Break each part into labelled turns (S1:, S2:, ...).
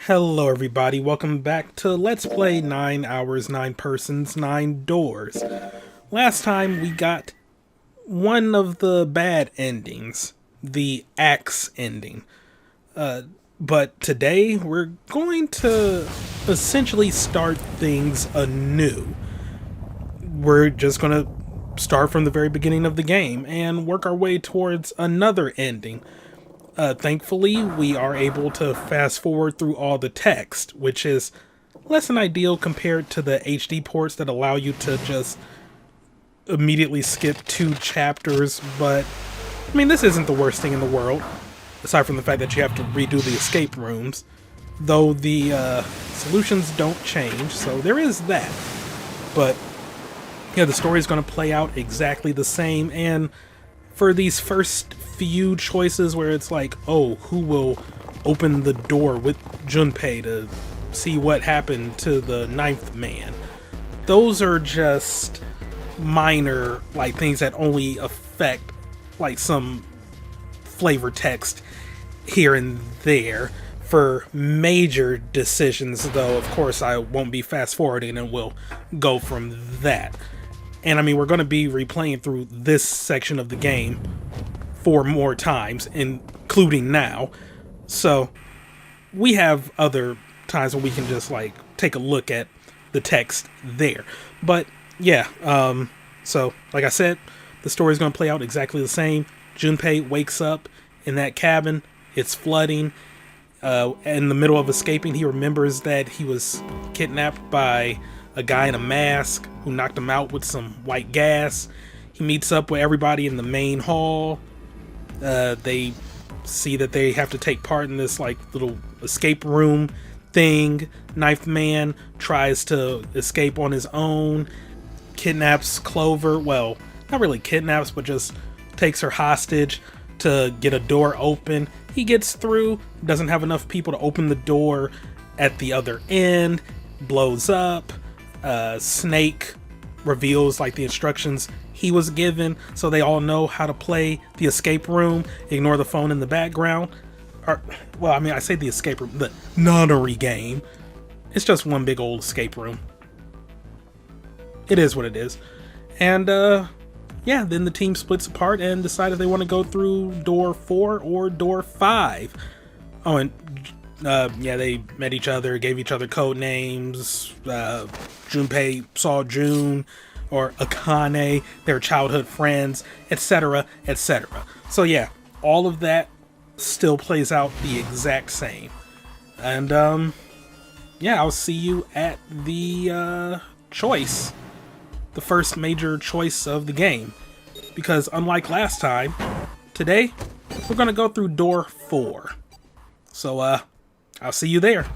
S1: Hello everybody, welcome back to Let's Play 9 Hours, 9 Persons, 9 Doors. Last time we got one of the bad endings, the axe ending. But today we're going to essentially start things anew. We're just going to start from the very beginning of the game and work our way towards another ending. Thankfully, we are able to fast forward through all the text, which is less than ideal compared to the HD ports that allow you to just immediately skip 2 chapters, but I mean, this isn't the worst thing in the world, aside from the fact that you have to redo the escape rooms, though the solutions don't change, so there is that. But yeah, the story is going to play out exactly the same, and for these first few choices where it's like, oh, who will open the door with Junpei to see what happened to the 9th man, those are just minor, like, things that only affect, like, some flavor text here and there. For major decisions, though, of course, I won't be fast forwarding and we'll go from that. And I mean, we're going to be replaying through this section of the game 4 more times, including now. So we have other times where we can just like take a look at the text there. But yeah, so like I said, the story is going to play out exactly the same. Junpei wakes up in that cabin. It's flooding. In the middle of escaping, he remembers that he was kidnapped by a guy in a mask who knocked him out with some white gas. He meets up with everybody in the main hall. They see that they have to take part in this like little escape room thing. 9th man tries to escape on his own, kidnaps Clover. Well, not really kidnaps, but just takes her hostage to get a door open. He gets through, doesn't have enough people to open the door at the other end, blows up. Snake reveals like the instructions he was given, so they all know how to play the escape room. Ignore the phone in the background. Or, well, I mean, I say the escape room, the nunnery game. It's just one big old escape room. It is what it is. And yeah, then the team splits apart and decide if they want to go through door 4 or door 5. Oh, and yeah, they met each other, gave each other code names. Junpei saw June or Akane, their childhood friends, etc., etc. So yeah, all of that still plays out the exact same. And yeah, I'll see you at the choice, the first major choice of the game. Because unlike last time, today we're gonna go through door 4. So I'll see you there.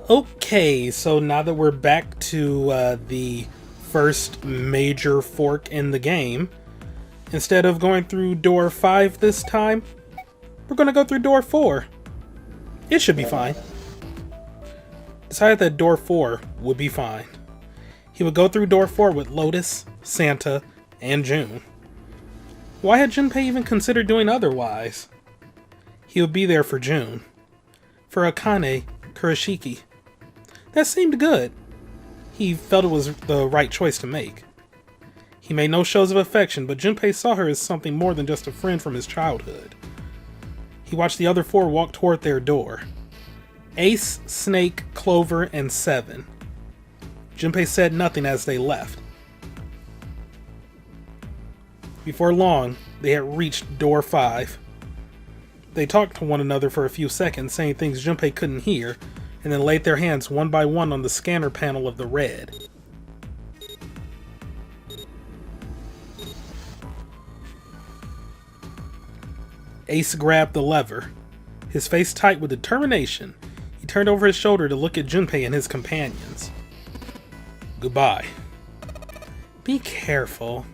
S1: Okay, so now that we're back to the first major fork in the game, instead of going through door 5 this time, we're going to go through door 4. It should be fine. Decided that door 4 would be fine. He would go through door 4 with Lotus, Santa, and June. Why had Junpei even considered doing otherwise? He would be there for June. For Akane, Kurashiki. That seemed good. He felt it was the right choice to make. He made no shows of affection, but Junpei saw her as something more than just a friend from his childhood. He watched the other 4 walk toward their door. Ace, Snake, Clover, and 7. Junpei said nothing as they left. Before long, they had reached door 5. They talked to one another for a few seconds, saying things Junpei couldn't hear, and then laid their hands one by one on the scanner panel of the red. Ace grabbed the lever. His face tight with determination, he turned over his shoulder to look at Junpei and his companions. Goodbye. Be careful.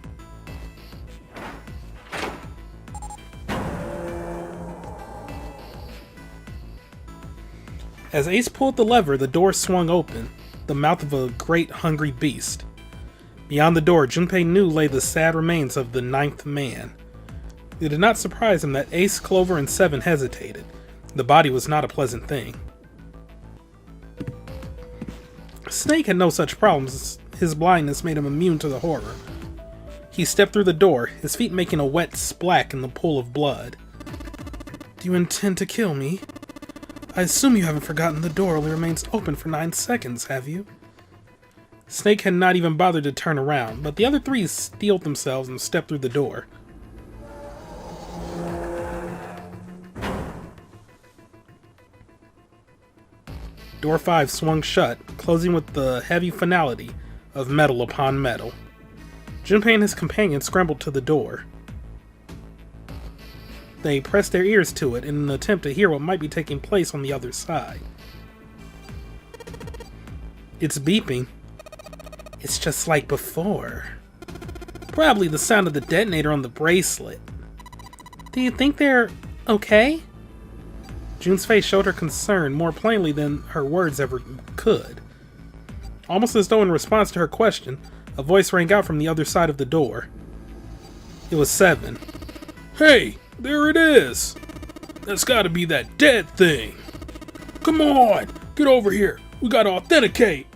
S1: As Ace pulled the lever, the door swung open, the mouth of a great hungry beast. Beyond the door, Junpei knew lay the sad remains of the 9th man. It did not surprise him that Ace, Clover, and 7 hesitated. The body was not a pleasant thing. Snake had no such problems. His blindness made him immune to the horror. He stepped through the door, his feet making a wet splack in the pool of blood. Do you intend to kill me? I assume you haven't forgotten the door only remains open for 9 seconds, have you? Snake had not even bothered to turn around, but the other three steeled themselves and stepped through the door. Door 5 swung shut, closing with the heavy finality of metal upon metal. Junpei and his companion scrambled to the door. They pressed their ears to it in an attempt to hear what might be taking place on the other side. It's beeping. It's just like before. Probably the sound of the detonator on the bracelet. Do you think they're okay? June's face showed her concern more plainly than her words ever could. Almost as though in response to her question, a voice rang out from the other side of the door. It was Seven. Hey, there it is! That's gotta be that dead thing! Come on! Get over here! We gotta authenticate!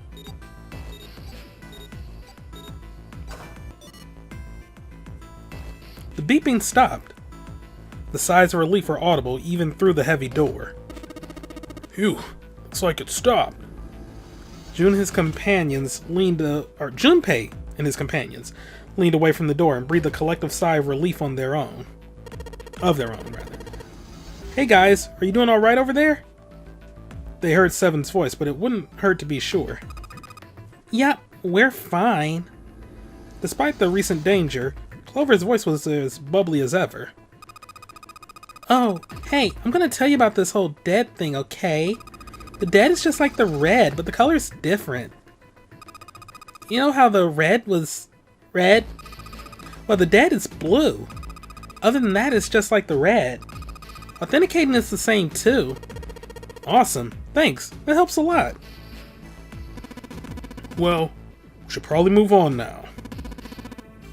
S1: The beeping stopped. The sighs of relief were audible even through the heavy door. Phew, looks like it stopped. Junpei and his companions leaned away from the door and breathed a collective sigh of relief on their own. Of their own, rather. Hey guys, are you doing alright over there? They heard Seven's voice, but it wouldn't hurt to be sure. Yep, we're fine. Despite the recent danger, Clover's voice was as bubbly as ever. Oh, hey, I'm gonna tell you about this whole dead thing, okay? The dead is just like the red, but the color's different. You know how the red was red? Well, the dead is blue. Other than that, it's just like the red. Authenticating is the same too. Awesome, thanks, that helps a lot. Well, we should probably move on now.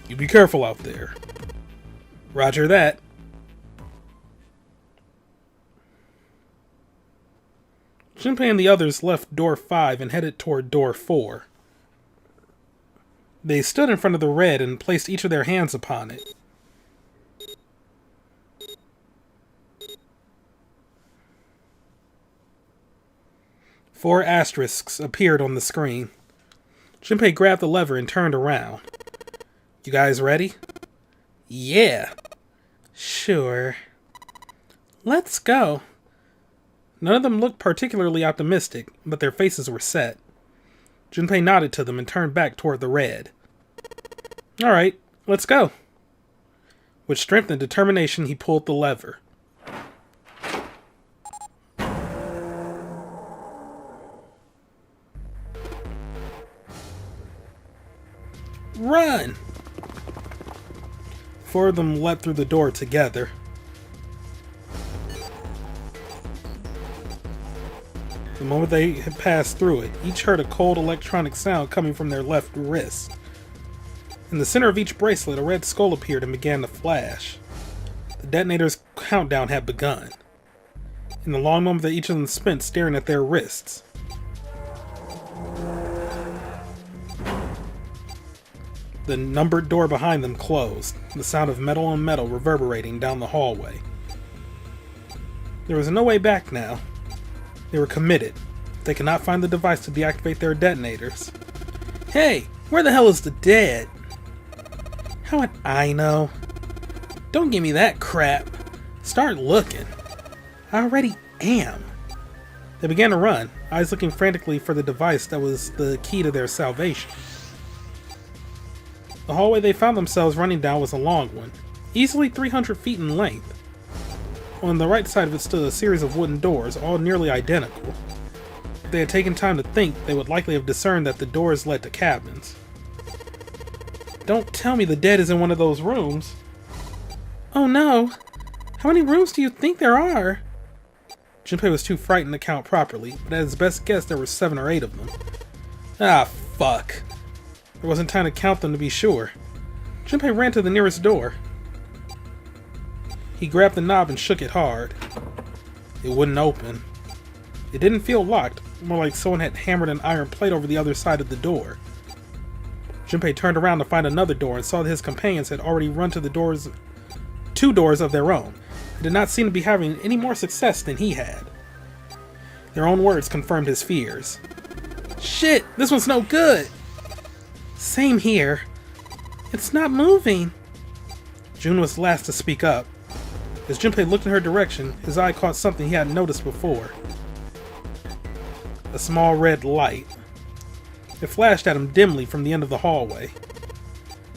S1: You be careful out there. Roger that. Junpei and the others left door 5 and headed toward door 4. They stood in front of the red and placed each of their hands upon it. Four asterisks appeared on the screen. Junpei grabbed the lever and turned around. You guys ready? Yeah. Sure. Let's go. None of them looked particularly optimistic, but their faces were set. Junpei nodded to them and turned back toward the red. Alright, let's go. With strength and determination, he pulled the lever. Run! Four of them leapt through the door together. The moment they had passed through it, each heard a cold electronic sound coming from their left wrist. In the center of each bracelet, a red skull appeared and began to flash. The detonator's countdown had begun. In the long moment that each of them spent staring at their wrists, the numbered door behind them closed, the sound of metal on metal reverberating down the hallway. There was no way back now. They were committed. They could not find the device to deactivate their detonators. Hey, where the hell is the dead? How would I know? Don't give me that crap. Start looking. I already am. They began to run, eyes looking frantically for the device that was the key to their salvation. The hallway they found themselves running down was a long one, easily 300 feet in length. On the right side of it stood a series of wooden doors, all nearly identical. If they had taken time to think, they would likely have discerned that the doors led to cabins. Don't tell me the dead is in one of those rooms. Oh no! How many rooms do you think there are? Junpei was too frightened to count properly, but at his best guess there were 7 or 8 of them. Ah, fuck. There wasn't time to count them to be sure. Junpei ran to the nearest door. He grabbed the knob and shook it hard. It wouldn't open. It didn't feel locked, more like someone had hammered an iron plate over the other side of the door. Junpei turned around to find another door and saw that his companions had already run to the doors, two doors of their own. They did not seem to be having any more success than he had. Their own words confirmed his fears. Shit, this one's no good! Same here. It's not moving. June was the last to speak up. As Junpei looked in her direction, his eye caught something he hadn't noticed before. A small red light. It flashed at him dimly from the end of the hallway.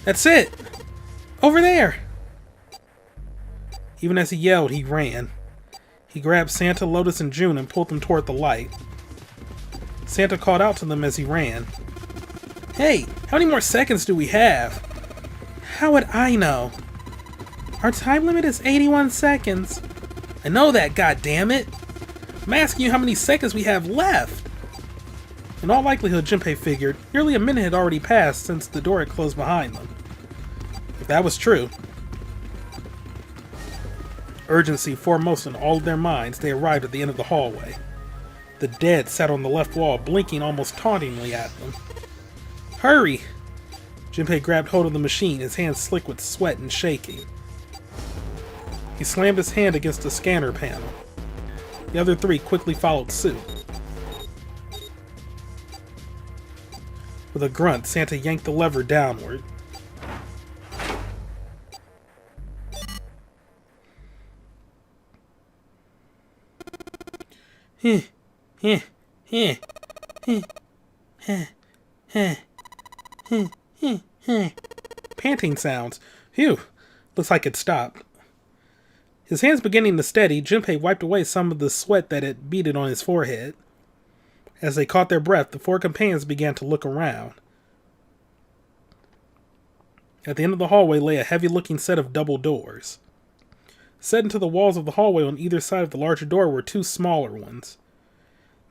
S1: That's it! Over there! Even as he yelled, he ran. He grabbed Santa, Lotus, and June and pulled them toward the light. Santa called out to them as he ran. Hey, how many more seconds do we have? How would I know? Our time limit is 81 seconds. I know that, goddammit! I'm asking you how many seconds we have left! In all likelihood, Junpei figured, nearly a minute had already passed since the door had closed behind them. If that was true, urgency foremost in all of their minds, they arrived at the end of the hallway. The dead sat on the left wall, blinking almost tauntingly at them. Hurry! Junpei grabbed hold of the machine, his hands slick with sweat and shaking. He slammed his hand against the scanner panel. The other three quickly followed suit. With a grunt, Santa yanked the lever downward. Panting sounds. Phew. Looks like it stopped. His hands beginning to steady, Junpei wiped away some of the sweat that had beaded on his forehead. As they caught their breath, the four companions began to look around. At the end of the hallway lay a heavy-looking set of double doors. Set into the walls of the hallway on either side of the larger door were two smaller ones.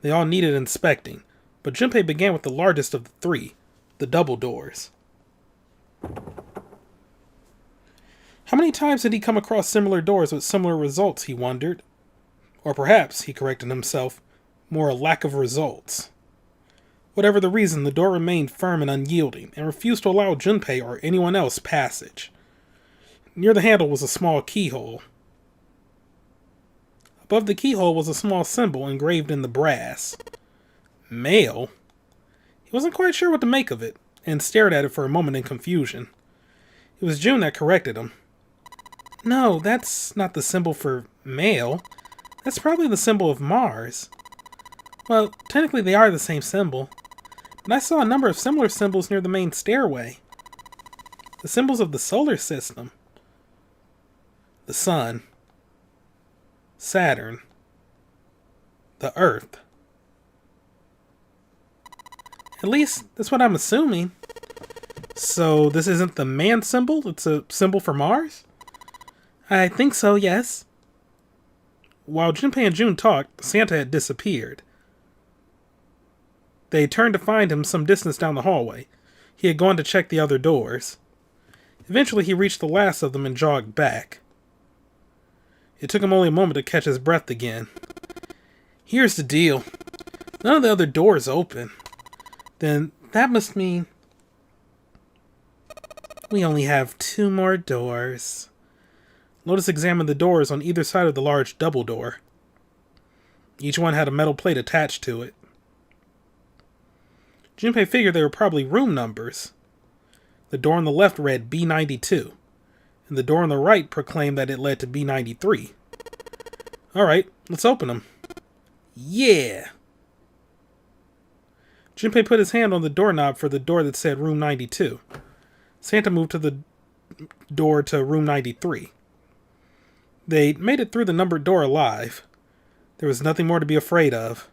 S1: They all needed inspecting, but Junpei began with the largest of the three, the double doors. How many times had he come across similar doors with similar results, he wondered. Or perhaps, he corrected himself, more a lack of results. Whatever the reason, the door remained firm and unyielding, and refused to allow Junpei or anyone else passage. Near the handle was a small keyhole. Above the keyhole was a small symbol engraved in the brass. Mail? He wasn't quite sure what to make of it, and stared at it for a moment in confusion. It was June that corrected him. No, that's not the symbol for mail. That's probably the symbol of Mars. Well, technically they are the same symbol, but I saw a number of similar symbols near the main stairway. The symbols of the solar system. The Sun. Saturn. The Earth. At least, that's what I'm assuming. So, this isn't the man symbol? It's a symbol for Mars? I think so, yes. While Junpei and June talked, Santa had disappeared. They turned to find him some distance down the hallway. He had gone to check the other doors. Eventually he reached the last of them and jogged back. It took him only a moment to catch his breath again. Here's the deal. None of the other doors open. Then that must mean we only have 2 more doors. Lotus examined the doors on either side of the large double door. Each one had a metal plate attached to it. Junpei figured they were probably room numbers. The door on the left read B92, and the door on the right proclaimed that it led to B93. Alright, let's open them. Yeah! Junpei put his hand on the doorknob for the door that said room 92. Santa moved to the door to room 93. They made it through the numbered door alive. There was nothing more to be afraid of.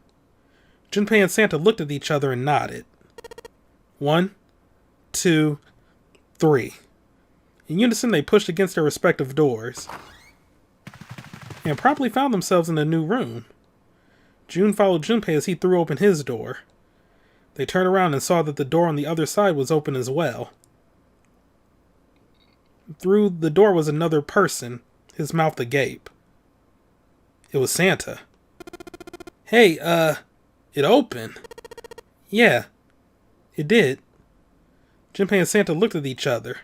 S1: Junpei and Santa looked at each other and nodded. 1, 2, 3. In unison, they pushed against their respective doors and promptly found themselves in a new room. June followed Junpei as he threw open his door. They turned around and saw that the door on the other side was open as well. Through the door was another person, his mouth agape. It was Santa. Hey, it opened. Yeah, it did. Junpei and Santa looked at each other.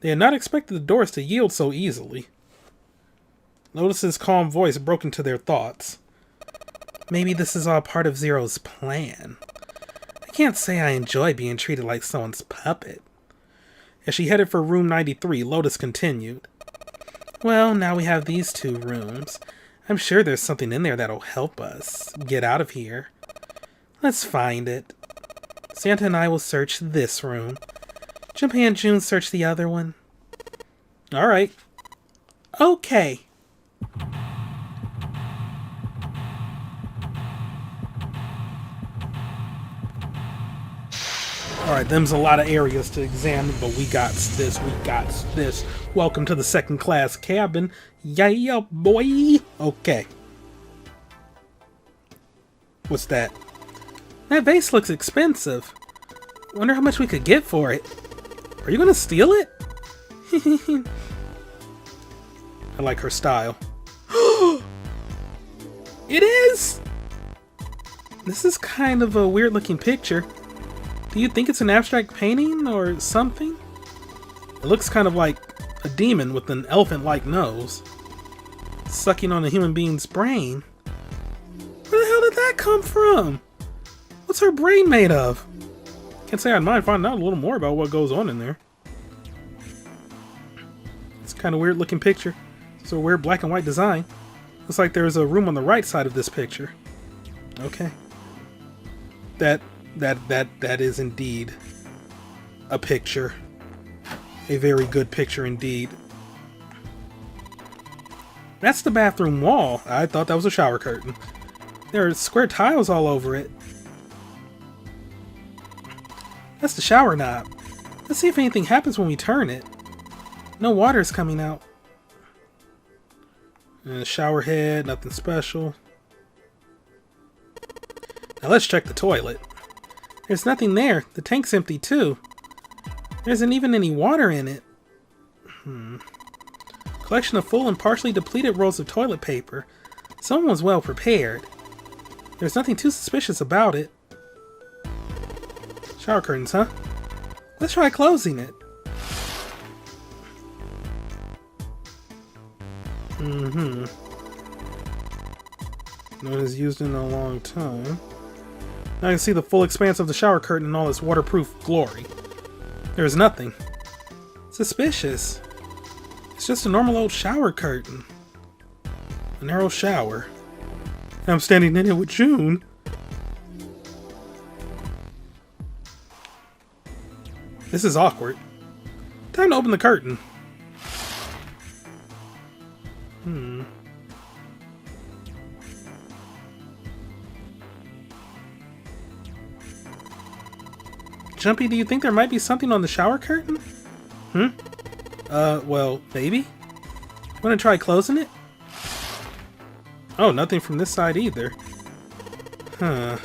S1: They had not expected the doors to yield so easily. Lotus's calm voice broke into their thoughts. Maybe this is all part of Zero's plan. I can't say I enjoy being treated like someone's puppet. As she headed for room 93, Lotus continued. Well, now we have these 2 rooms. I'm sure there's something in there that'll help us get out of here. Let's find it. Santa and I will search this room. Junpei and June search the other one. Alright. Okay. Alright, them's a lot of areas to examine, but we got this. Welcome to the second class cabin. Yeah, boy. Okay. What's that? That vase looks expensive. Wonder how much we could get for it. Are you gonna steal it? I like her style. It is! This is kind of a weird looking picture. Do you think it's an abstract painting or something? It looks kind of like a demon with an elephant-like nose, sucking on a human being's brain. Where the hell did that come from? What's her brain made of? Can't say I'd mind finding out a little more about what goes on in there. It's kind of weird looking picture. It's a weird black and white design. Looks like there's a room on the right side of this picture. Okay. That is indeed a picture. A very good picture indeed. That's the bathroom wall. I thought that was a shower curtain. There are square tiles all over it. That's the shower knob. Let's see if anything happens when we turn it. No water is coming out. And shower head, nothing special. Now let's check the toilet. There's nothing there. The tank's empty too. There isn't even any water in it. Collection of full and partially depleted rolls of toilet paper. Someone was well prepared. There's nothing too suspicious about it. Shower curtains, huh? Let's try closing it. No one has used it in a long time. Now I can see the full expanse of the shower curtain in all its waterproof glory. There's nothing. Suspicious. It's just a normal old shower curtain. A narrow shower. And I'm standing in it with June. This is awkward. Time to open the curtain. Jumpy, do you think there might be something on the shower curtain? Well, maybe? Wanna try closing it? Oh, nothing from this side either. Huh.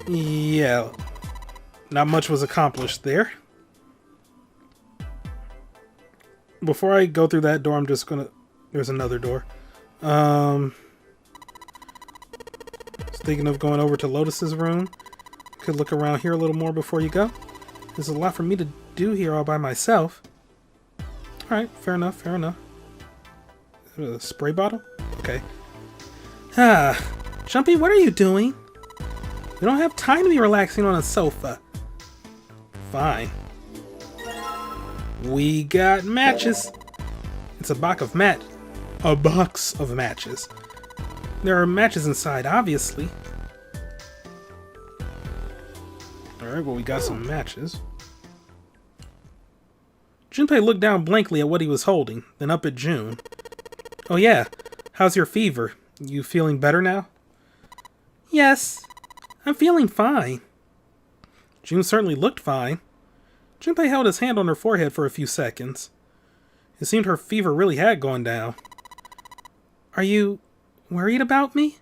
S1: Yeah. Not much was accomplished there. Before I go through that door, I'm just gonna... There's another door. Thinking of going over to Lotus's room. Could look around here a little more before you go. There's a lot for me to do here all by myself. Alright, fair enough, fair enough. A spray bottle? Okay. Jumpy, what are you doing? We don't have time to be relaxing on a sofa. Fine. We got matches. It's a box of matches. There are matches inside, obviously. Alright, well, we got some matches. Junpei looked down blankly at what he was holding, then up at June. Oh yeah, how's your fever? You feeling better now? Yes, I'm feeling fine. June certainly looked fine. Junpei held his hand on her forehead for a few seconds. It seemed her fever really had gone down. Are you worried about me?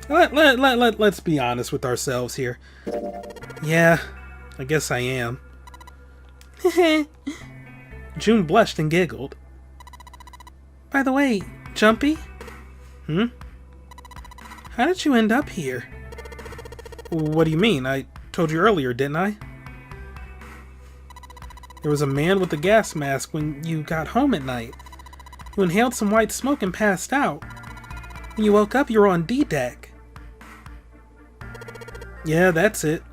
S1: Let's be honest with ourselves here. Yeah, I guess I am. June blushed and giggled. By the way, Jumpy? How did you end up here? What do you mean? I told you earlier, didn't I? There was a man with a gas mask when you got home at night. You inhaled some white smoke and passed out. When you woke up, you were on D-Deck. Yeah, that's it.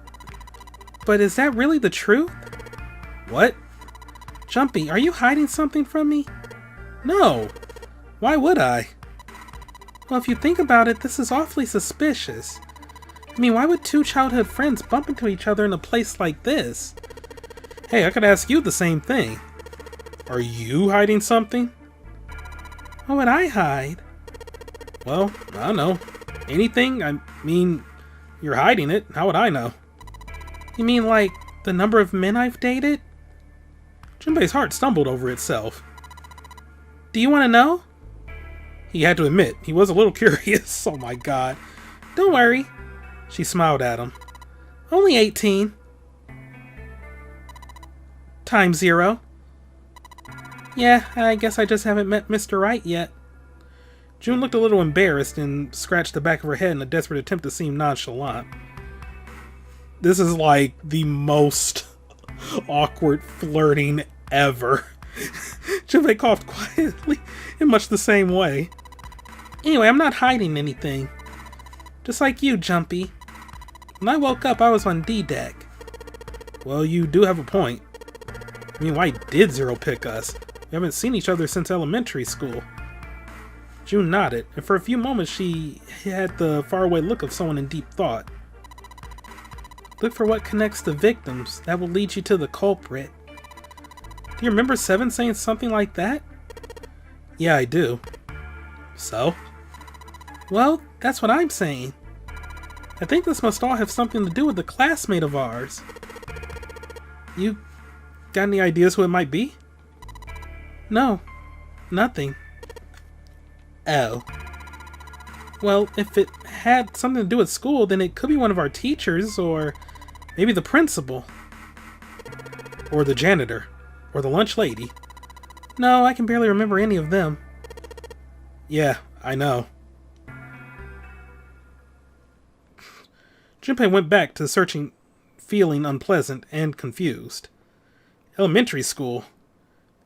S1: But is that really the truth? What? Jumpy, are you hiding something from me? No. Why would I? Well, if you think about it, this is awfully suspicious. I mean, why would two childhood friends bump into each other in a place like this? Hey, I could ask you the same thing. Are you hiding something? What would I hide? Well, I don't know. Anything? I mean, you're hiding it. How would I know? You mean like the number of men I've dated? Junpei's heart stumbled over itself. Do you want to know? He had to admit, he was a little curious. Oh my god. Don't worry. She smiled at him. Only 18. Times 0. Yeah, I guess I just haven't met Mr. Right yet. June looked a little embarrassed and scratched the back of her head in a desperate attempt to seem nonchalant. This is like the most awkward flirting ever. Junpei coughed quietly in much the same way. Anyway, I'm not hiding anything. Just like you, Jumpy. When I woke up, I was on D-Deck. Well, you do have a point. I mean, why did Zero pick us? We haven't seen each other since elementary school. June nodded, and for a few moments she had the faraway look of someone in deep thought. Look for what connects the victims. That will lead you to the culprit. Do you remember Seven saying something like that? Yeah, I do. So? Well, that's what I'm saying. I think this must all have something to do with a classmate of ours. You got any ideas who it might be? No, nothing. Oh. Well, if it had something to do with school, then it could be one of our teachers, or maybe the principal. Or the janitor. Or the lunch lady. No, I can barely remember any of them. Yeah, I know. Junpei went back to searching, feeling unpleasant and confused. Elementary school.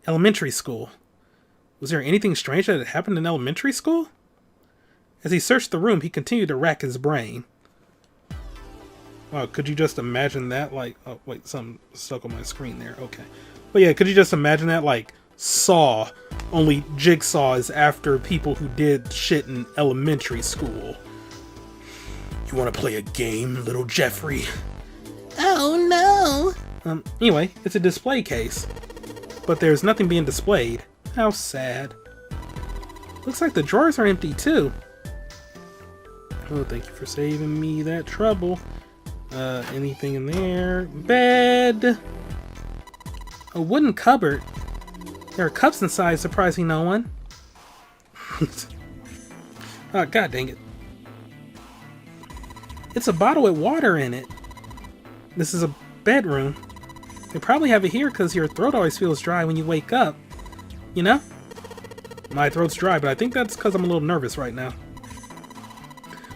S1: Elementary school. Was there anything strange that had happened in elementary school? As he searched the room, he continued to rack his brain. Wow, could you just imagine that? Like, oh wait, something stuck on my screen there. Okay. But yeah, could you just imagine that? Like, Saw. Only Jigsaw is after people who did shit in elementary school. You want to play a game, little Jeffrey? Oh no! Anyway, it's a display case. But there's nothing being displayed. How sad. Looks like the drawers are empty too. Oh, thank you for saving me that trouble. Anything in there? Bed! A wooden cupboard. There are cups inside, surprising no one. Oh, god dang it. It's a bottle with water in it. This is a bedroom. They probably have it here because your throat always feels dry when you wake up. You know? My throat's dry, but I think that's because I'm a little nervous right now.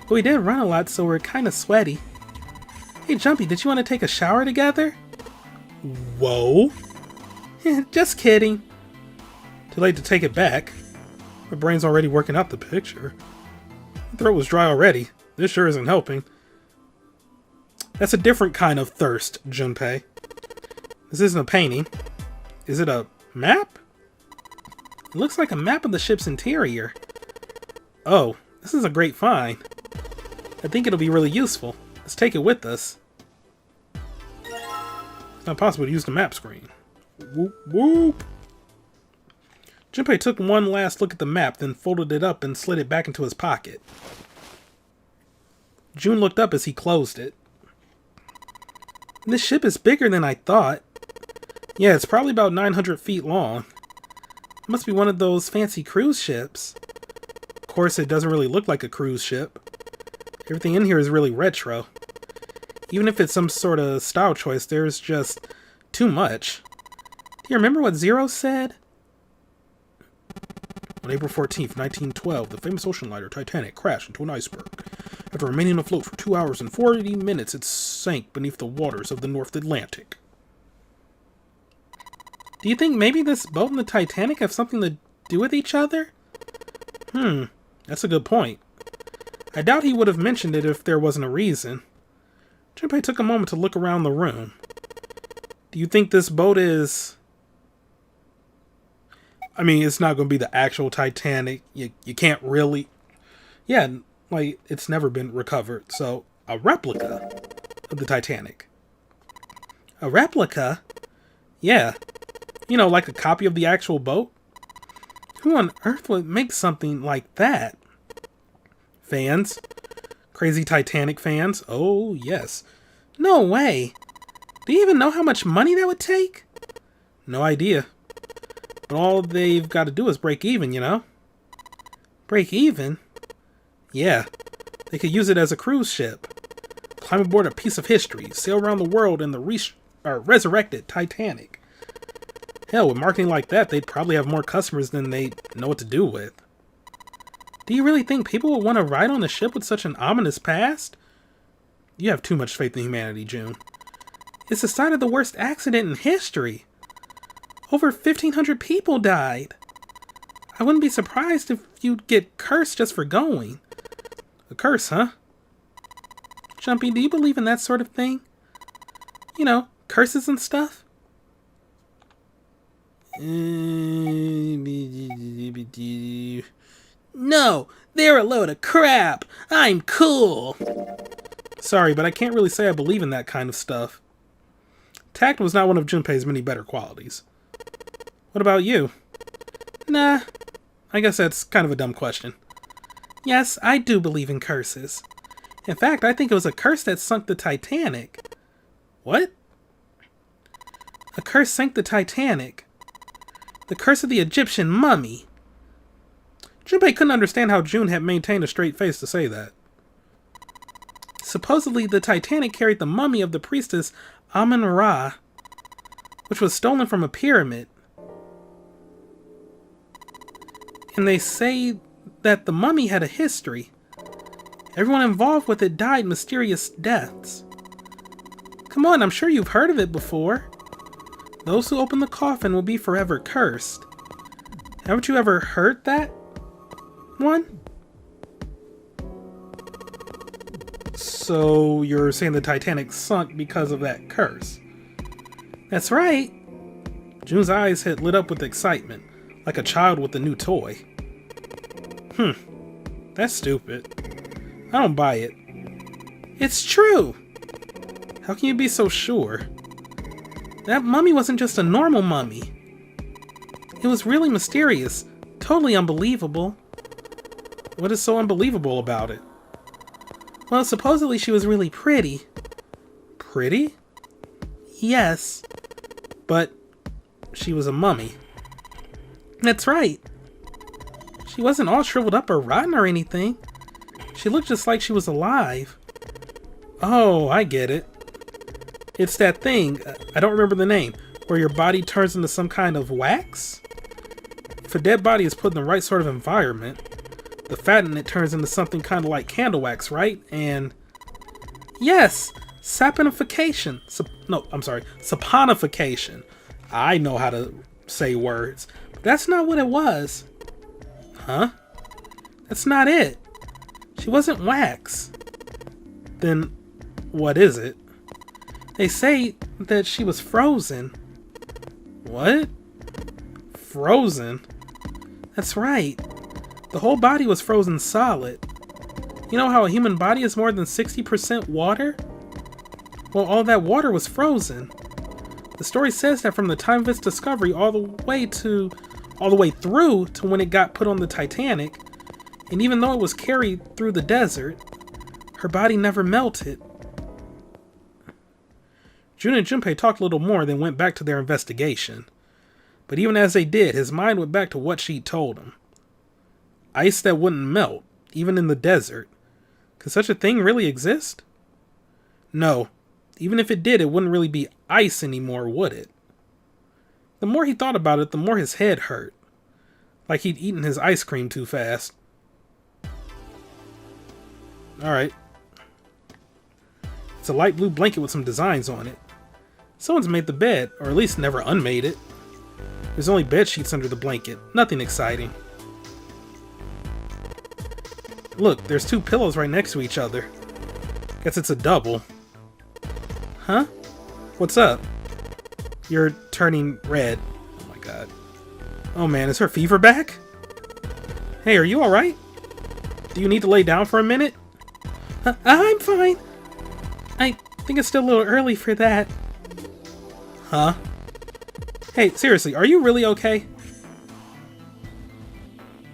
S1: But we did run a lot, so we're kind of sweaty. Hey, Jumpy, did you want to take a shower together? Whoa. Just kidding. Too late to take it back. My brain's already working out the picture. My throat was dry already. This sure isn't helping. That's a different kind of thirst, Junpei. This isn't a painting. Is it a map? It looks like a map of the ship's interior. Oh, this is a great find. I think it'll be really useful. Let's take it with us. It's not possible to use the map screen. Whoop whoop! Junpei took one last look at the map, then folded it up and slid it back into his pocket. June looked up as he closed it. This ship is bigger than I thought. Yeah, it's probably about 900 feet long. It must be one of those fancy cruise ships. Of course, it doesn't really look like a cruise ship. Everything in here is really retro. Even if it's some sort of style choice, there's just too much. Do you remember what Zero said? On April 14th, 1912, the famous ocean liner Titanic crashed into an iceberg. After remaining afloat for 2 hours and 40 minutes, it sank beneath the waters of the North Atlantic. Do you think maybe this boat and the Titanic have something to do with each other? That's a good point. I doubt he would have mentioned it if there wasn't a reason. Junpei took a moment to look around the room. Do you think this boat is... I mean, it's not going to be the actual Titanic. You can't really... Yeah, like, it's never been recovered. So, a replica of the Titanic. A replica? Yeah. You know, like a copy of the actual boat? Who on earth would make something like that? Fans? Crazy Titanic fans? Oh, yes. No way. Do you even know how much money that would take? No idea. But all they've got to do is break even, you know? Break even? Yeah. They could use it as a cruise ship. Climb aboard a piece of history. Sail around the world in the resurrected Titanic. Hell, with marketing like that, they'd probably have more customers than they know what to do with. Do you really think people would want to ride on a ship with such an ominous past? You have too much faith in humanity, June. It's the site of the worst accident in history. Over 1,500 people died. I wouldn't be surprised if you'd get cursed just for going. A curse, huh? Jumpy, do you believe in that sort of thing? You know, curses and stuff? No, they're a load of crap. I'm cool. Sorry, but I can't really say I believe in that kind of stuff. Tact was not one of Junpei's many better qualities. What about you? Nah, I guess that's kind of a dumb question. Yes, I do believe in curses. In fact, I think it was a curse that sunk the Titanic. What? A curse sank the Titanic. The curse of the Egyptian mummy. Junpei couldn't understand how June had maintained a straight face to say that. Supposedly, the Titanic carried the mummy of the priestess Amun-Ra, which was stolen from a pyramid. And they say that the mummy had a history. Everyone involved with it died mysterious deaths. Come on, I'm sure you've heard of it before. Those who open the coffin will be forever cursed. Haven't you ever heard that one? So you're saying the Titanic sunk because of that curse? That's right. June's eyes had lit up with excitement, like a child with a new toy. That's stupid. I don't buy it. It's true! How can you be so sure? That mummy wasn't just a normal mummy. It was really mysterious, totally unbelievable. What is so unbelievable about it? Well, supposedly she was really pretty. Pretty? Yes. But she was a mummy. That's right. She wasn't all shriveled up or rotten or anything. She looked just like she was alive. Oh, I get it. It's that thing, I don't remember the name, where your body turns into some kind of wax? If a dead body is put in the right sort of environment, the fat in it turns into something kind of like candle wax, right? And... yes! Saponification. Saponification. I know how to say words. But that's not what it was. Huh? That's not it. She wasn't wax. Then, what is it? They say that she was frozen. What? Frozen? That's right. The whole body was frozen solid. You know how a human body is more than 60% water? Well, all that water was frozen. The story says that from the time of its discovery all the way through to when it got put on the Titanic, and even though it was carried through the desert, her body never melted. June and Junpei talked a little more, then went back to their investigation. But even as they did, his mind went back to what she'd told him. Ice that wouldn't melt, even in the desert. Could such a thing really exist? No. Even if it did, it wouldn't really be ice anymore, would it? The more he thought about it, the more his head hurt. Like he'd eaten his ice cream too fast. Alright. It's a light blue blanket with some designs on it. Someone's made the bed, or at least never unmade it. There's only bed sheets under the blanket. Nothing exciting. Look, there's 2 pillows right next to each other. Guess it's a double. Huh? What's up? You're turning red. Oh my god. Oh man, is her fever back? Hey, are you alright? Do you need to lay down for a minute? I'm fine. I think it's still a little early for that. Huh? Hey, seriously, are you really okay?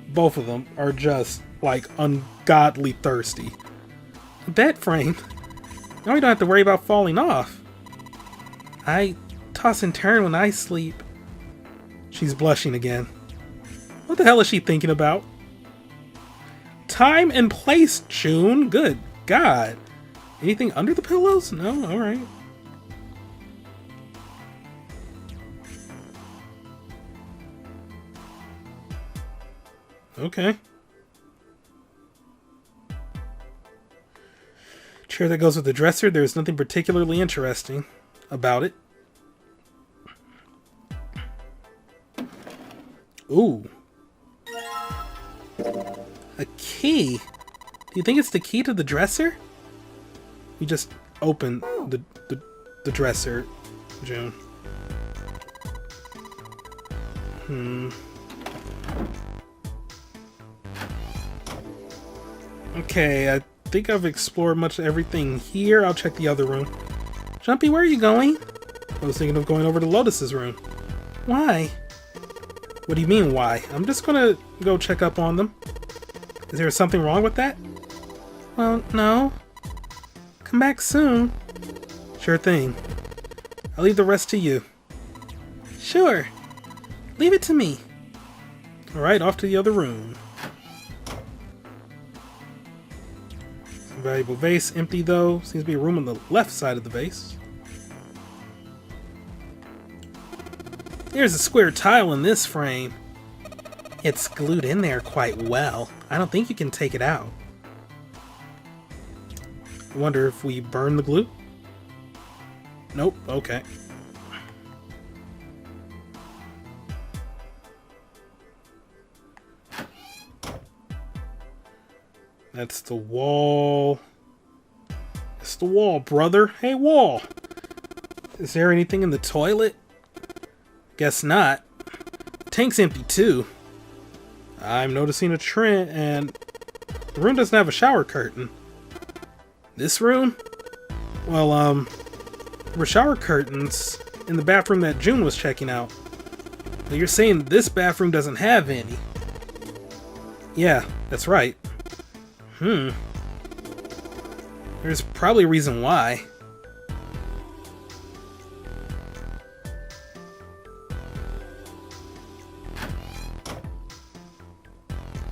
S1: Both of them are just, like, ungodly thirsty. A bed frame? Now we don't have to worry about falling off. I toss and turn when I sleep. She's blushing again. What the hell is she thinking about? Time and place, June. Good God. Anything under the pillows? No? Alright. Okay. Chair that goes with the dresser. There's nothing particularly interesting about it. Ooh. A key. Do you think it's the key to the dresser? You just open the dresser, June. Okay, I think I've explored much of everything here. I'll check the other room. Jumpy, where are you going? I was thinking of going over to Lotus's room. Why? What do you mean, why? I'm just gonna go check up on them. Is there something wrong with that? Well, no. Come back soon. Sure thing. I'll leave the rest to you. Sure. Leave it to me. Alright, off to the other room. Some valuable vase. Empty, though. Seems to be a room on the left side of the vase. There's a square tile in this frame. It's glued in there quite well. I don't think you can take it out. I wonder if we burn the glue? Nope, okay. That's the wall. It's the wall, brother. Hey, wall! Is there anything in the toilet? Guess not. Tank's empty too. I'm noticing a trend, and the room doesn't have a shower curtain. This room? Well, there were shower curtains in the bathroom that June was checking out. But you're saying this bathroom doesn't have any? Yeah, that's right. There's probably a reason why.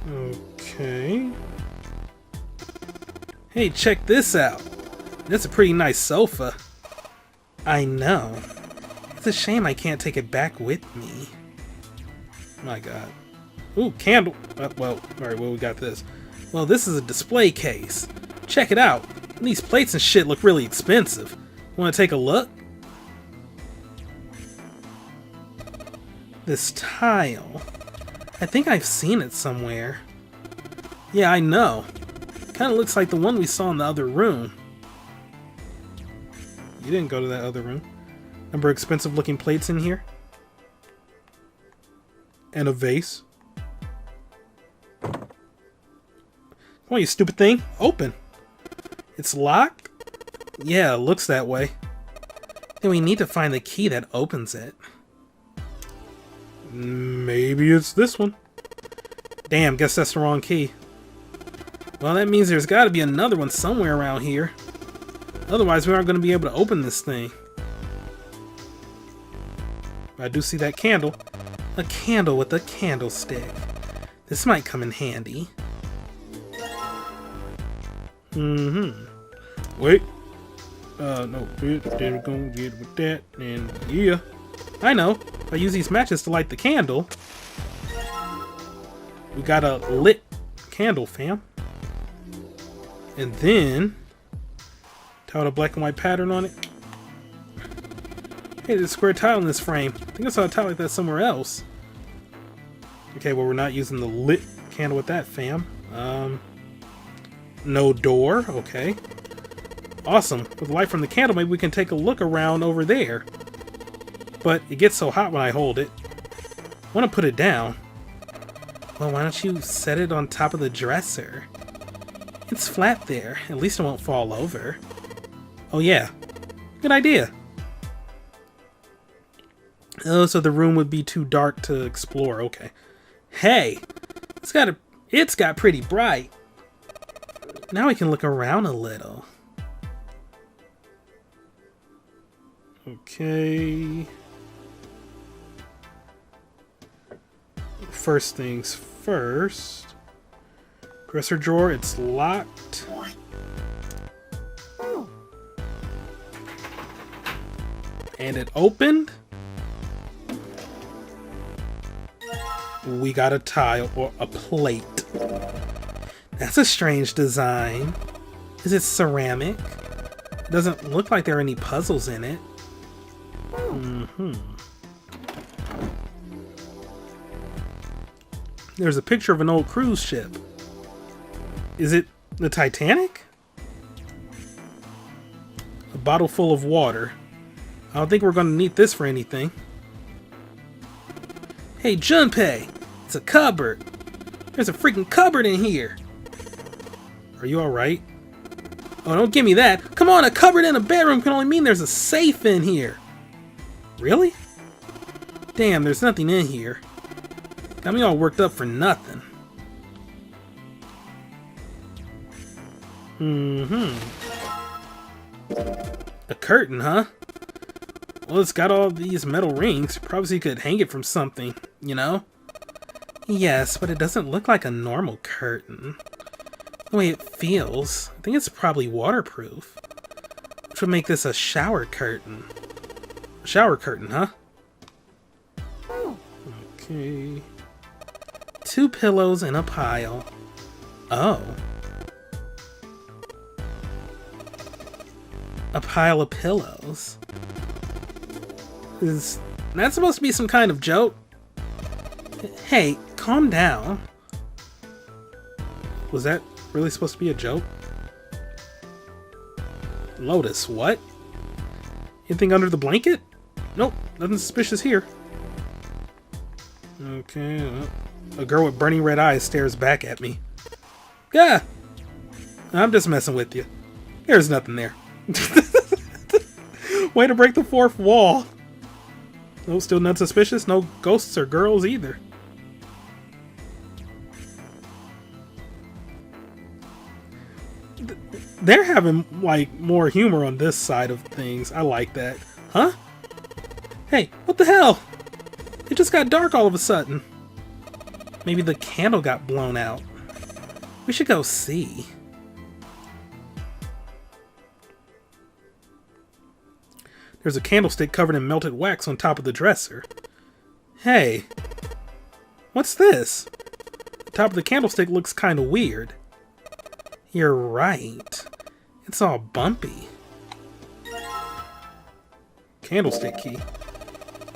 S1: Okay. Hey, check this out. That's a pretty nice sofa. I know. It's a shame I can't take it back with me. My god. Ooh, candle. Well, alright, well, we got this. Well, this is a display case. Check it out. These plates and shit look really expensive. Want to take a look? This tile. I think I've seen it somewhere. Yeah, I know. Kinda looks like the one we saw in the other room. You didn't go to that other room. Number of expensive looking plates in here. And a vase. Come on, you stupid thing. Open. It's locked? Yeah, it looks that way. Then we need to find the key that opens it. Maybe it's this one. Damn, guess that's the wrong key. Well, that means there's got to be another one somewhere around here. Otherwise, we aren't going to be able to open this thing. I do see that candle. A candle with a candlestick. This might come in handy. Wait. No, we're gonna get with that, and yeah. I know. If I use these matches to light the candle, we got a lit candle, fam. And then, tile a black and white pattern on it. Hey, there's a square tile in this frame. I think I saw a tile like that somewhere else. Okay, well, we're not using the lit candle with that, fam. No door. Okay. Awesome. With the light from the candle, maybe we can take a look around over there. But it gets so hot when I hold it. I want to put it down. Well, why don't you set it on top of the dresser? It's flat there. At least it won't fall over. Oh, yeah. Good idea. Oh, so the room would be too dark to explore. Okay. Hey! It's got pretty bright. Now we can look around a little. Okay. First things first. Dresser drawer, it's locked. And it opened. We got a tile or a plate. That's a strange design. Is it ceramic? It doesn't look like there are any puzzles in it. There's a picture of an old cruise ship. Is it the Titanic? A bottle full of water. I don't think we're going to need this for anything. Hey, Junpei! It's a cupboard! There's a freaking cupboard in here! Are you alright? Oh, don't give me that! Come on, a cupboard in a bedroom can only mean there's a safe in here! Really? Damn, there's nothing in here. Got me all worked up for nothing. A curtain, huh? Well, it's got all these metal rings. Probably you could hang it from something, you know? Yes, but it doesn't look like a normal curtain. The way it feels, I think it's probably waterproof. Which would make this a shower curtain. A shower curtain, huh? Okay. 2 pillows in a pile. Oh. A pile of pillows. Is that supposed to be some kind of joke? Hey, calm down. Was that really supposed to be a joke? Lotus, what? Anything under the blanket? Nope, nothing suspicious here. Okay, a girl with burning red eyes stares back at me. Gah! I'm just messing with you. There's nothing there. Way to break the fourth wall. No, still not suspicious. No ghosts or girls either. They're having, like, more humor on this side of things. I like that. Huh? Hey, what the hell? It just got dark all of a sudden. Maybe the candle got blown out. We should go see. There's a candlestick covered in melted wax on top of the dresser. Hey, what's this? The top of the candlestick looks kind of weird. You're right. It's all bumpy. Candlestick key.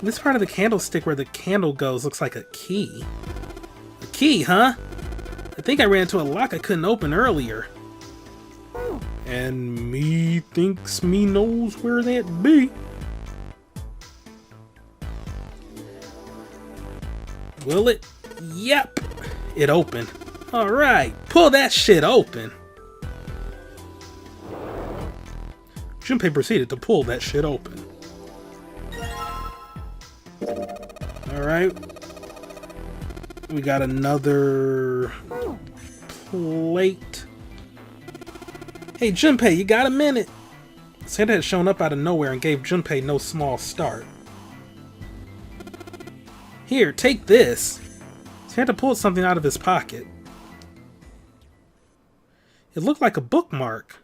S1: This part of the candlestick where the candle goes looks like a key. A key, huh? I think I ran into a lock I couldn't open earlier. And me thinks me knows where that be. Will it? Yep. It opened. Alright, pull that shit open. Junpei proceeded to pull that shit open. Alright. We got another plate. Hey Junpei, you got a minute? Santa had shown up out of nowhere and gave Junpei no small start. Here, take this. Santa pulled something out of his pocket. It looked like a bookmark.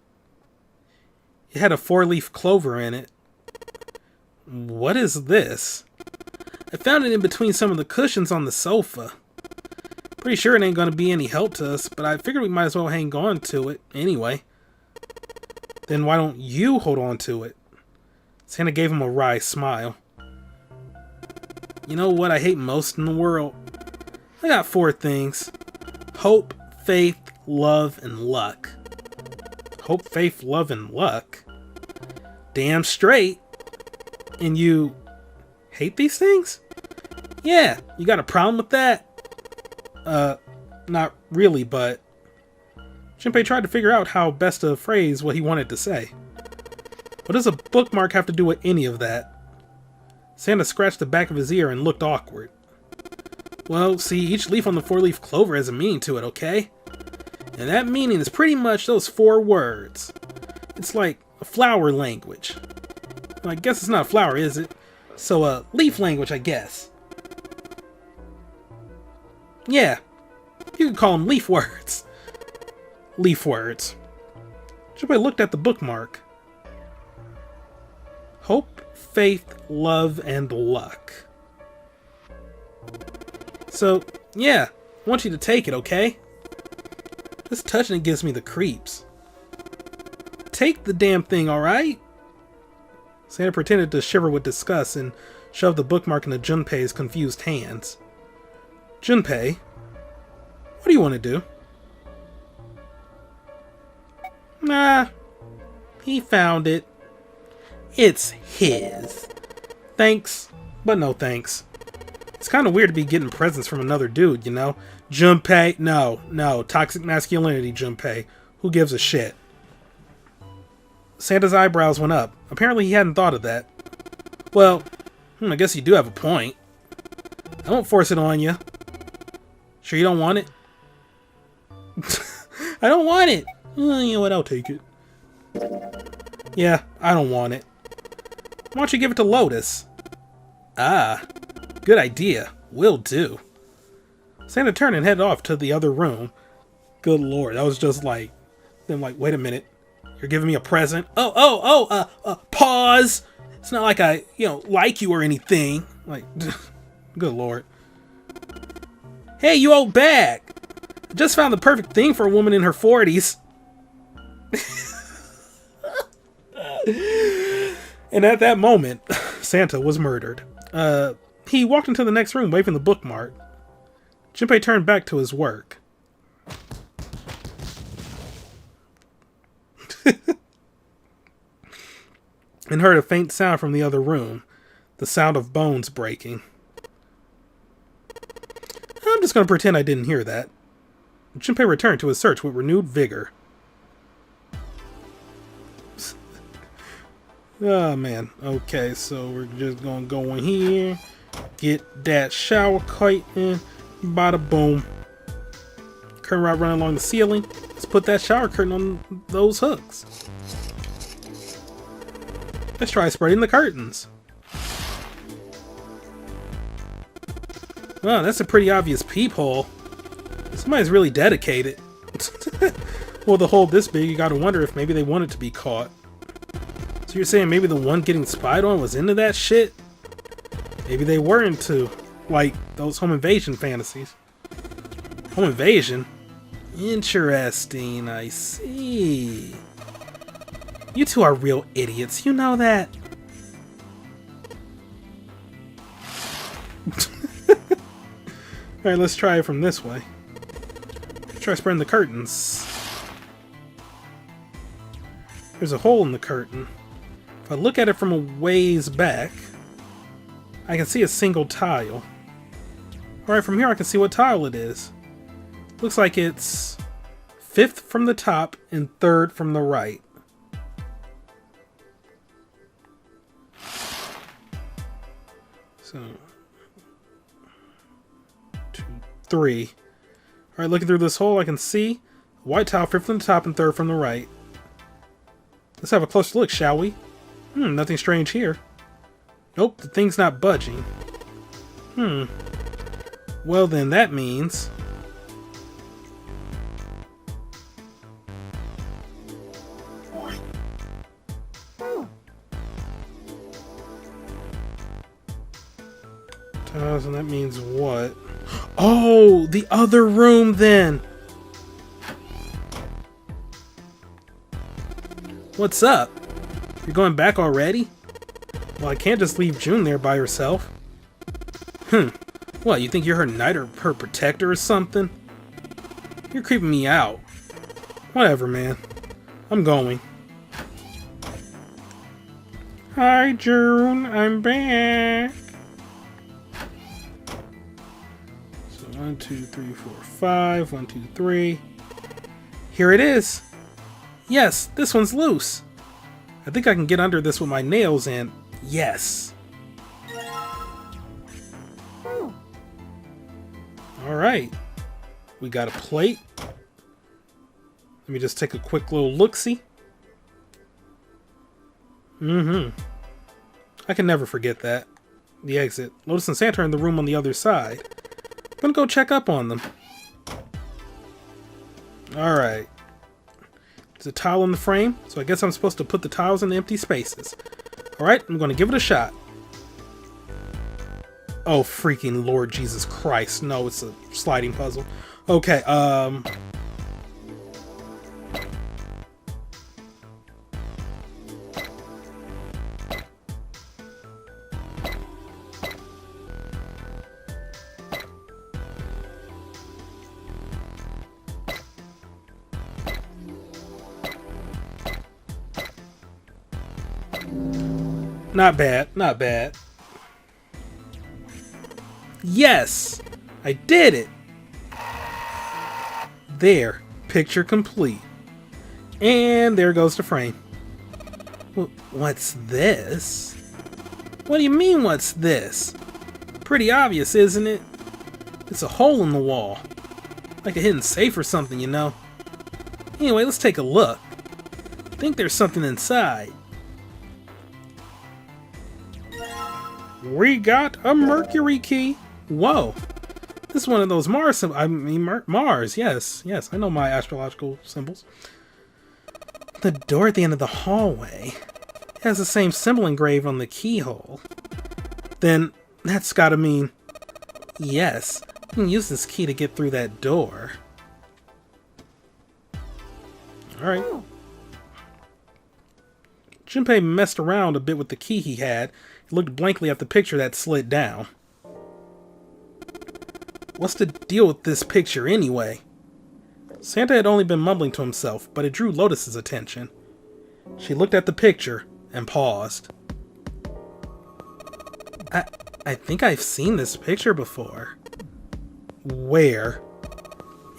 S1: It had a 4-leaf clover in it. What is this? I found it in between some of the cushions on the sofa. Pretty sure it ain't gonna be any help to us, but I figured we might as well hang on to it anyway. Then why don't you hold on to it? Santa gave him a wry smile. You know what I hate most in the world? I got 4 things. Hope, faith, love, and luck. Hope, faith, love, and luck? Damn straight. And you hate these things? Yeah, you got a problem with that? Not really, but... Junpei tried to figure out how best to phrase what he wanted to say. What does a bookmark have to do with any of that? Santa scratched the back of his ear and looked awkward. Well, see, each leaf on the 4-leaf clover has a meaning to it, okay? And that meaning is pretty much those 4 words. It's like a flower language. Well, I guess it's not a flower, is it? So, leaf language, I guess. Yeah, you could call them leaf words. Leaf words. Junpei looked at the bookmark. Hope, faith, love, and luck. So, yeah, I want you to take it, okay? Just touching it gives me the creeps. Take the damn thing, alright? Santa pretended to shiver with disgust and shoved the bookmark into Junpei's confused hands. Junpei, what do you want to do? Nah, he found it. It's his. Thanks, but no thanks. It's kind of weird to be getting presents from another dude, you know? Junpei, no, toxic masculinity, Junpei. Who gives a shit? Santa's eyebrows went up. Apparently he hadn't thought of that. Well, I guess you do have a point. I won't force it on you. Sure you don't want it? I don't want it! You know what, I'll take it. Yeah, I don't want it. Why don't you give it to Lotus? Ah, good idea. Will do. Santa turned and headed off to the other room. Good lord, that was just like... Then like, wait a minute. You're giving me a present? Pause! It's not like I, like you or anything. Like, good lord. Hey, you old bag! I just found the perfect thing for a woman in her 40s. And at that moment, Santa was murdered. He walked into the next room waving the bookmark. Junpei turned back to his work. And heard a faint sound from the other room. The sound of bones breaking. I'm just going to pretend I didn't hear that. Junpei returned to his search with renewed vigor. Oh man. Okay, so we're just going to go in here. Get that shower curtain. Bada boom. Curtain rod running along the ceiling. Let's put that shower curtain on those hooks. Let's try spreading the curtains. Oh, that's a pretty obvious peephole. Somebody's really dedicated. Well, the hole this big, you gotta wonder if maybe they want it to be caught. So you're saying maybe the one getting spied on was into that shit? Maybe they were into, like, those home invasion fantasies. Home invasion? Interesting, I see. You two are real idiots, you know that? Alright, let's try it from this way. Try spreading the curtains. There's a hole in the curtain. If I look at it from a ways back, I can see a single tile. Alright, from here I can see what tile it is. Looks like it's 5th from the top and 3rd from the right. So, 2, 3. Alright, looking through this hole, I can see white tile 5th from the top and 3rd from the right. Let's have a closer look, shall we? Nothing strange here. Nope, the thing's not budging. Well then, that means... That means what? Oh, the other room then! What's up? You're going back already? Well, I can't just leave June there by herself. What, you think you're her knight or her protector or something? You're creeping me out. Whatever, man. I'm going. Hi, June. I'm back. So 1, 2, 3, 4, 5. 1, 2, 3. Here it is. Yes, this one's loose. I think I can get under this with my nails and... Yes. Alright. We got a plate. Let me just take a quick little look-see. I can never forget that. The exit. Lotus and Santa are in the room on the other side. I'm gonna go check up on them. Alright. There's a tile in the frame, so I guess I'm supposed to put the tiles in the empty spaces. Alright, I'm gonna give it a shot. Oh, freaking Lord Jesus Christ. No, it's a sliding puzzle. Okay, not bad, not bad. Yes! I did it! There. Picture complete. And there goes the frame. What's this? What do you mean, what's this? Pretty obvious, isn't it? It's a hole in the wall. Like a hidden safe or something, you know? Anyway, let's take a look. I think there's something inside. We got a Mercury Key. Whoa. This is one of those Mars Mars. Yes, I know my astrological symbols. The door at the end of the hallway has the same symbol engraved on the keyhole. Then that's gotta mean... Yes, you can use this key to get through that door. Alright. Junpei messed around a bit with the key he had. He looked blankly at the picture that slid down. What's the deal with this picture anyway? Santa had only been mumbling to himself, but it drew Lotus's attention. She looked at the picture and paused. I think I've seen this picture before. Where?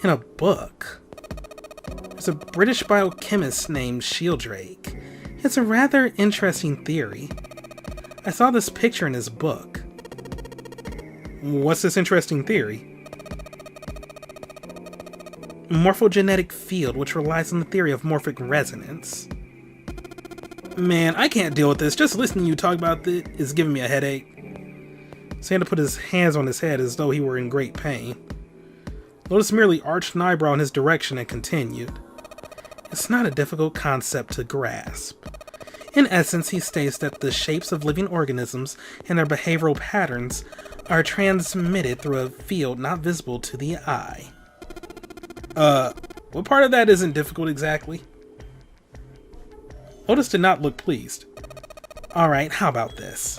S1: In a book. There's a British biochemist named Sheldrake. It's a rather interesting theory. I saw this picture in his book. What's this interesting theory? Morphogenetic field, which relies on the theory of morphic resonance. Man, I can't deal with this. Just listening to you talk about it is giving me a headache. Santa put his hands on his head as though he were in great pain. Lotus merely arched an eyebrow in his direction and continued. It's not a difficult concept to grasp. In essence, he states that the shapes of living organisms and their behavioral patterns are transmitted through a field not visible to the eye. What part of that isn't difficult exactly? Lotus did not look pleased. Alright, how about this?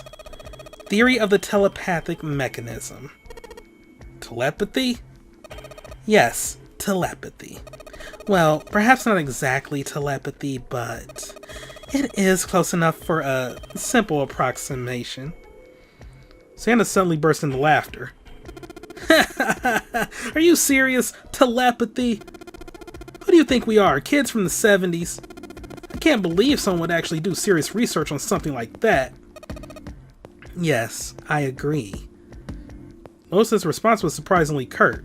S1: Theory of the telepathic mechanism. Telepathy? Yes, telepathy. Well, perhaps not exactly telepathy, but it is close enough for a simple approximation. Santa suddenly burst into laughter. Are you serious? Telepathy? Who do you think we are, kids from the 70s? I can't believe someone would actually do serious research on something like that. Yes, I agree. Lotus's response was surprisingly curt.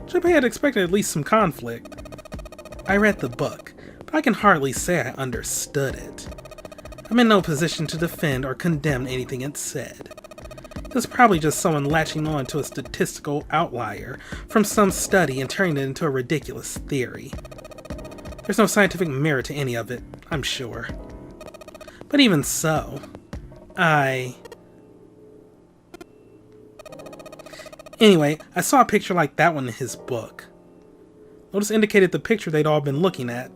S1: Junpei had expected at least some conflict. I read the book, but I can hardly say I understood it. I'm in no position to defend or condemn anything it said. It was probably just someone latching on to a statistical outlier from some study and turning it into a ridiculous theory. There's no scientific merit to any of it, I'm sure. But even so, Anyway, I saw a picture like that one in his book. Lotus indicated the picture they'd all been looking at.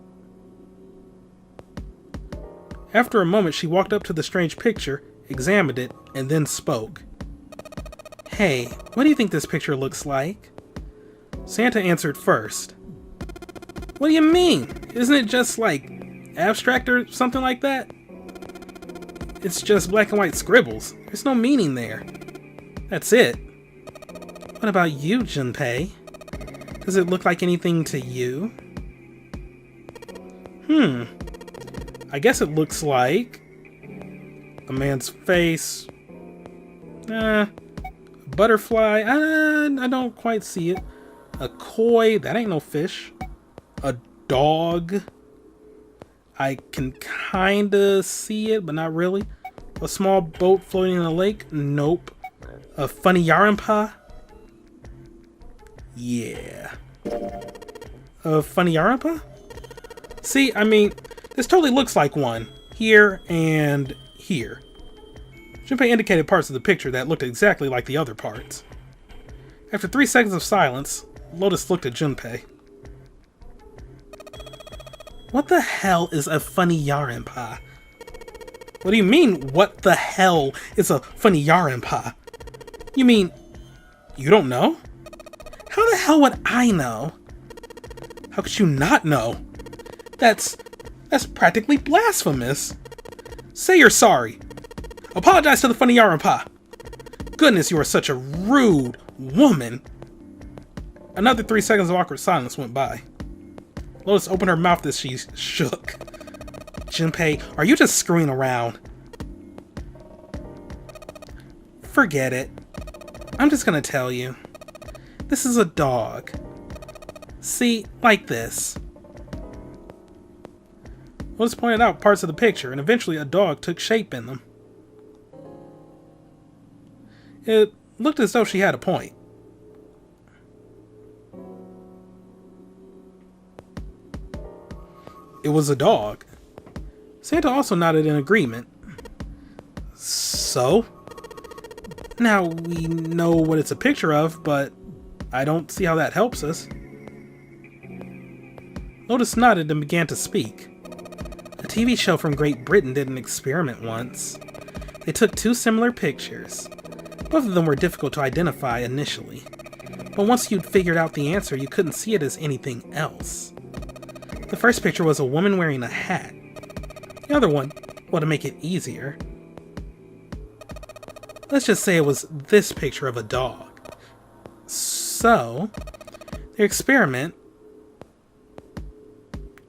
S1: After a moment, she walked up to the strange picture, examined it, and then spoke. Hey, what do you think this picture looks like? Santa answered first. What do you mean? Isn't it just like abstract or something like that? It's just black and white scribbles. There's no meaning there. That's it. What about you, Junpei? Does it look like anything to you? I guess it looks like a man's face. A butterfly. I don't quite see it. A koi. That ain't no fish. A dog. I can kinda see it, but not really. A small boat floating in a lake. Nope. A Funyarinpa. Yeah. A Funyarinpa? See, I mean, this totally looks like one. Here and here. Junpei indicated parts of the picture that looked exactly like the other parts. After 3 seconds of silence, Lotus looked at Junpei. What the hell is a Funyarinpa? What do you mean, what the hell is a Funyarinpa? You mean, you don't know? How the hell would I know? How could you not know? That's practically blasphemous. Say you're sorry. Apologize to the Funyarinpa. Goodness, you are such a rude woman. Another 3 seconds of awkward silence went by. Lotus opened her mouth as she shook. Junpei, are you just screwing around? Forget it. I'm just gonna tell you. This is a dog. See, like this. Lotus pointed out parts of the picture, and eventually a dog took shape in them. It looked as though she had a point. It was a dog. Santa also nodded in agreement. So? Now we know what it's a picture of, but I don't see how that helps us. Lotus nodded and began to speak. A TV show from Great Britain did an experiment once. They took 2 similar pictures. Both of them were difficult to identify initially, but once you'd figured out the answer, you couldn't see it as anything else. The first picture was a woman wearing a hat. The other one, well, to make it easier, let's just say it was this picture of a dog. So, their experiment,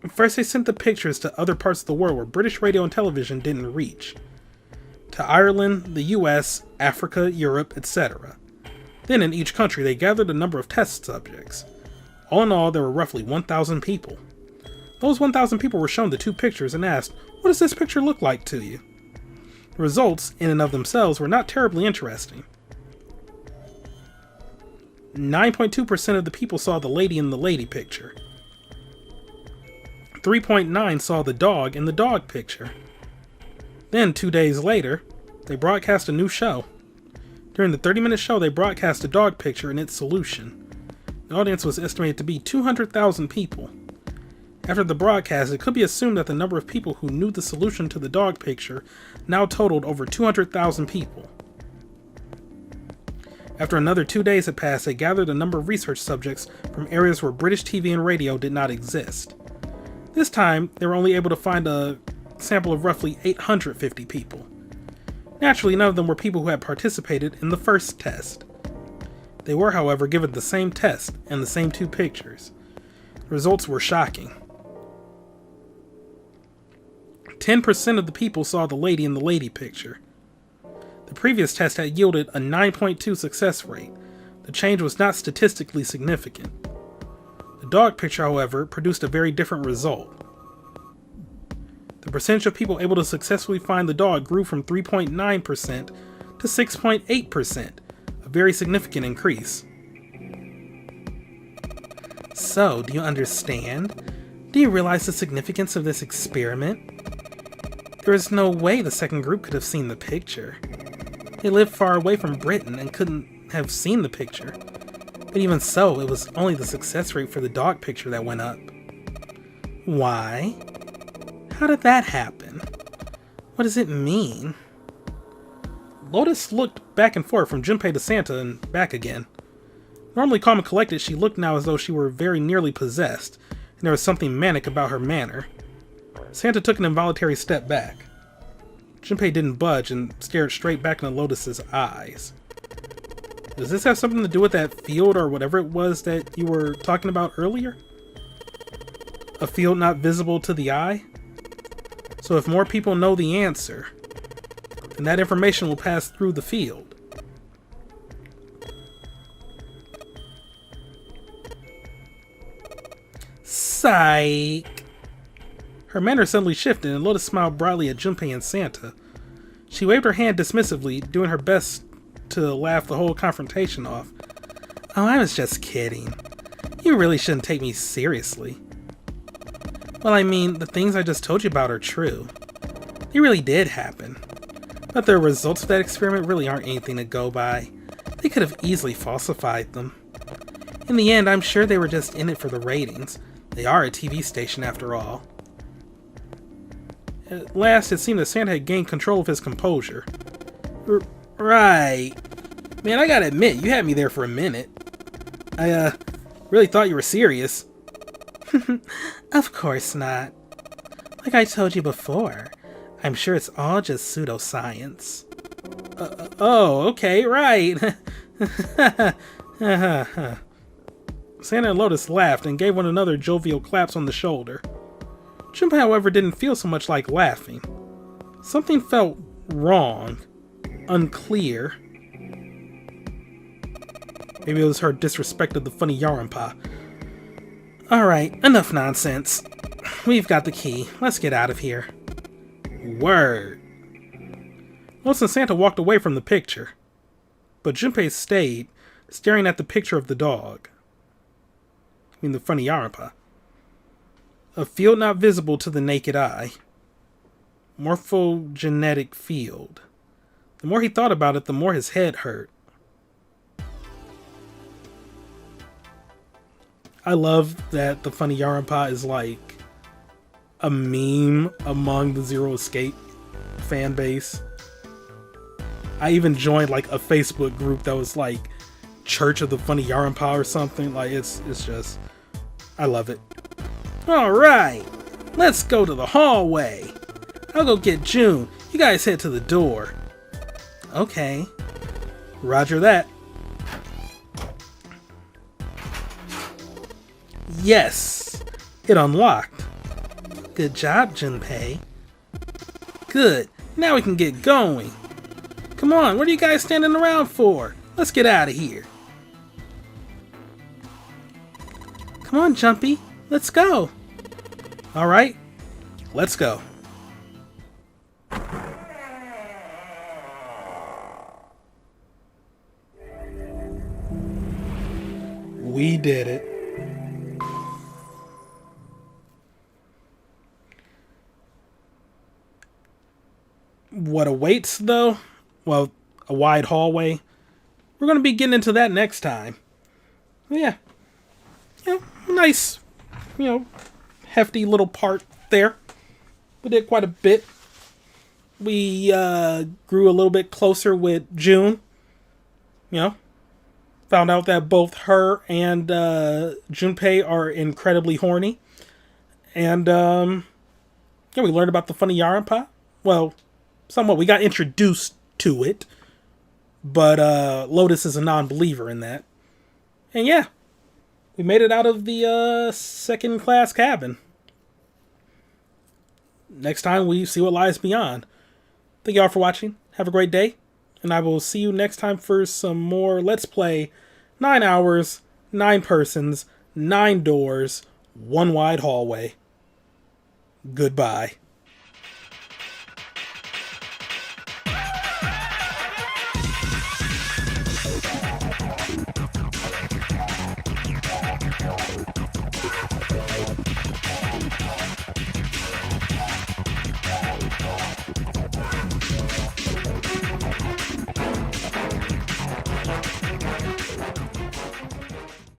S1: first they sent the pictures to other parts of the world where British radio and television didn't reach. To Ireland, the US, Africa, Europe, etc. Then in each country they gathered a number of test subjects. All in all, there were roughly 1,000 people. Those 1,000 people were shown the 2 pictures and asked, what does this picture look like to you? The results, in and of themselves, were not terribly interesting. 9.2% of the people saw the lady in the lady picture. 3.9% saw the dog in the dog picture. Then, 2 days later, they broadcast a new show. During the 30-minute show, they broadcast a dog picture and its solution. The audience was estimated to be 200,000 people. After the broadcast, it could be assumed that the number of people who knew the solution to the dog picture now totaled over 200,000 people. After another 2 days had passed, they gathered a number of research subjects from areas where British TV and radio did not exist. This time, they were only able to find a sample of roughly 850 people. Naturally, none of them were people who had participated in the first test. They were, however, given the same test and the same 2 pictures. The results were shocking. 10% of the people saw the lady in the lady picture. The previous test had yielded a 9.2 success rate. The change was not statistically significant. The dog picture, however, produced a very different result. The percentage of people able to successfully find the dog grew from 3.9% to 6.8%, a very significant increase. So, do you understand? Do you realize the significance of this experiment? There is no way the second group could have seen the picture. They lived far away from Britain and couldn't have seen the picture. But even so, it was only the success rate for the dog picture that went up. Why? How did that happen? What does it mean? Lotus looked back and forth from Junpei to Santa and back again. Normally calm and collected, she looked now as though she were very nearly possessed, and there was something manic about her manner. Santa took an involuntary step back. Junpei didn't budge and stared straight back into Lotus's eyes. Does this have something to do with that field or whatever it was that you were talking about earlier? A field not visible to the eye? So if more people know the answer, then that information will pass through the field. Psych! Her manner suddenly shifted, and Lotus smiled broadly at Junpei and Santa. She waved her hand dismissively, doing her best to laugh the whole confrontation off. Oh, I was just kidding. You really shouldn't take me seriously. Well, I mean, the things I just told you about are true. They really did happen. But the results of that experiment really aren't anything to go by. They could have easily falsified them. In the end, I'm sure they were just in it for the ratings. They are a TV station after all. At last, it seemed that Santa had gained control of his composure. Right. Man, I gotta admit, you had me there for a minute. I, really thought you were serious. Of course not. Like I told you before, I'm sure it's all just pseudoscience. Oh, okay, right. Santa and Lotus laughed and gave one another jovial claps on the shoulder. Junpei, however, didn't feel so much like laughing. Something felt wrong, unclear. Maybe it was her disrespect of the Funyarinpa. Alright, enough nonsense. We've got the key. Let's get out of here. Word. Lotus and Santa walked away from the picture, but Junpei stayed, staring at the picture of the dog. I mean the Funyarinpa. A field not visible to the naked eye. Morphogenetic field. The more he thought about it, the more his head hurt. I love that the Funyarinpa is like a meme among the Zero Escape fan base. I even joined like a Facebook group that was like Church of the Funyarinpa or something. Like it's just, I love it. All right, let's go to the hallway. I'll go get June. You guys head to the door. Okay. Roger that. Yes, it unlocked. Good job, Junpei. Good. Now we can get going. Come on, what are you guys standing around for? Let's get out of here. Come on, Jumpy. Let's go. All right, let's go. We did it. What awaits, though? Well, a wide hallway. We're going to be getting into that next time. Yeah. Yeah, nice, hefty little part there. We did quite a bit. We grew a little bit closer with June. Found out that both her and Junpei are incredibly horny. And, we learned about the Funyarinpa. Well, somewhat. We got introduced to it. But Lotus is a non-believer in that. And yeah, we made it out of the second-class cabin. Next time, we see what lies beyond. Thank you all for watching. Have a great day. And I will see you next time for some more Let's Play 9 hours, 9 persons, 9 doors, 1 wide hallway. Goodbye.